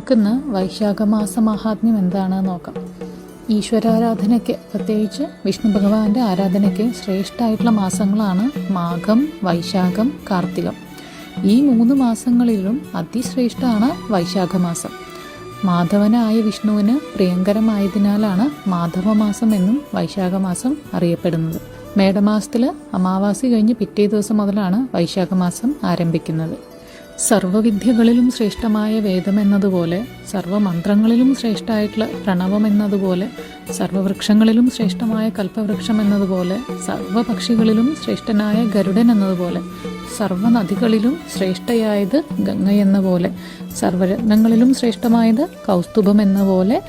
നമുക്കിന്ന് വൈശാഖമാസ മഹാത്മ്യം എന്താണെന്ന് നോക്കാം. ഈശ്വരാരാധനയ്ക്ക്, പ്രത്യേകിച്ച് വിഷ്ണു ഭഗവാന്റെ ആരാധനയ്ക്ക് ശ്രേഷ്ഠമായിട്ടുള്ള മാസങ്ങളാണ് മാഘം, വൈശാഖം, കാർത്തികം. ഈ 3 മാസങ്ങളിലും അതിശ്രേഷ്ഠമാണ് വൈശാഖമാസം. മാധവനായ വിഷ്ണുവിന് പ്രിയങ്കരമായതിനാലാണ് മാധവമാസം എന്നും വൈശാഖമാസം അറിയപ്പെടുന്നത്. മേടമാസത്തിൽ അമാവാസി കഴിഞ്ഞ് പിറ്റേ ദിവസം മുതലാണ് വൈശാഖമാസം ആരംഭിക്കുന്നത്. സർവവിദ്യകളിലും ശ്രേഷ്ഠമായ വേദം എന്നതുപോലെ, സർവമന്ത്രങ്ങളിലും ശ്രേഷ്ഠമായിട്ടുള്ള പ്രണവം എന്നതുപോലെ, സർവവൃക്ഷങ്ങളിലും ശ്രേഷ്ഠമായ കൽപ്പവൃക്ഷം എന്നതുപോലെ, സർവപക്ഷികളിലും ശ്രേഷ്ഠനായ ഗരുഡൻ എന്നതുപോലെ, സർവനദികളിലും ശ്രേഷ്ഠയായത് ഗംഗയെന്ന പോലെ, സർവരത്നങ്ങളിലും ശ്രേഷ്ഠമായത് കൗസ്തുഭം എന്ന പോലെ,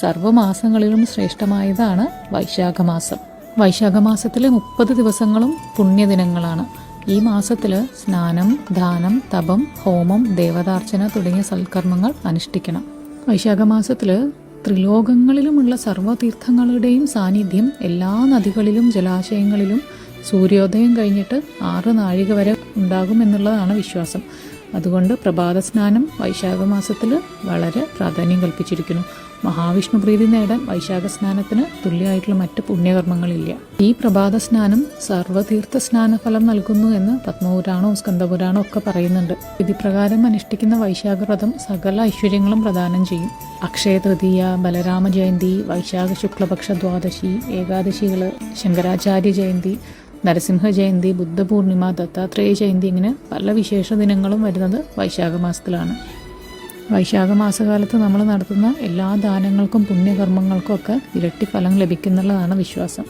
സർവമാസങ്ങളിലും ശ്രേഷ്ഠമായതാണ് വൈശാഖമാസം. വൈശാഖമാസത്തിലെ 30 ദിവസങ്ങളും പുണ്യദിനങ്ങളാണ്. ഈ മാസത്തിൽ സ്നാനം, ദാനം, തപം, ഹോമം, ദേവതാർച്ചന തുടങ്ങിയ സൽക്കർമ്മങ്ങൾ അനുഷ്ഠിക്കണം. വൈശാഖമാസത്തിൽ ത്രിലോകങ്ങളിലുമുള്ള സർവ്വതീർത്ഥങ്ങളുടെയും സാന്നിധ്യം എല്ലാ നദികളിലും ജലാശയങ്ങളിലും സൂര്യോദയം കഴിഞ്ഞിട്ട് 6 നാഴിക വരെ ഉണ്ടാകുമെന്നുള്ളതാണ് വിശ്വാസം. അതുകൊണ്ട് പ്രഭാത സ്നാനം വൈശാഖമാസത്തിൽ വളരെ പ്രാധാന്യം കൽപ്പിച്ചിരിക്കുന്നു. മഹാവിഷ്ണു പ്രീതി നേടാൻ വൈശാഖ സ്നാനത്തിന് തുല്യമായിട്ടുള്ള മറ്റ് പുണ്യകർമ്മങ്ങളില്ല. ഈ പ്രഭാത സ്നാനം സർവ്വതീർത്ഥ സ്നാനഫലം നൽകുന്നു എന്ന് പത്മപുരാണവും സ്കന്ദപുരാണവും ഒക്കെ പറയുന്നുണ്ട്. വിധിപ്രകാരം അനുഷ്ഠിക്കുന്ന വൈശാഖവ്രതം സകല ഐശ്വര്യങ്ങളും പ്രദാനം ചെയ്യും. അക്ഷയ തൃതീയ, ബലരാമ ജയന്തി, വൈശാഖ ശുക്ലപക്ഷ ദ്വാദശി, ഏകാദശികൾ, ശങ്കരാചാര്യ ജയന്തി, നരസിംഹ ജയന്തി, ബുദ്ധപൂർണിമ, ദത്താത്രേയ ജയന്തി, ഇങ്ങനെ പല വിശേഷ ദിനങ്ങളും വരുന്നത് വൈശാഖ മാസത്തിലാണ്. വൈശാഖ മാസകാലത്ത് നമ്മൾ നടത്തുന്ന എല്ലാ ദാനങ്ങൾക്കും പുണ്യകർമ്മങ്ങൾക്കും ഒക്കെ ഇരട്ടി ഫലം ലഭിക്കുന്നുള്ളതാണ് വിശ്വാസം.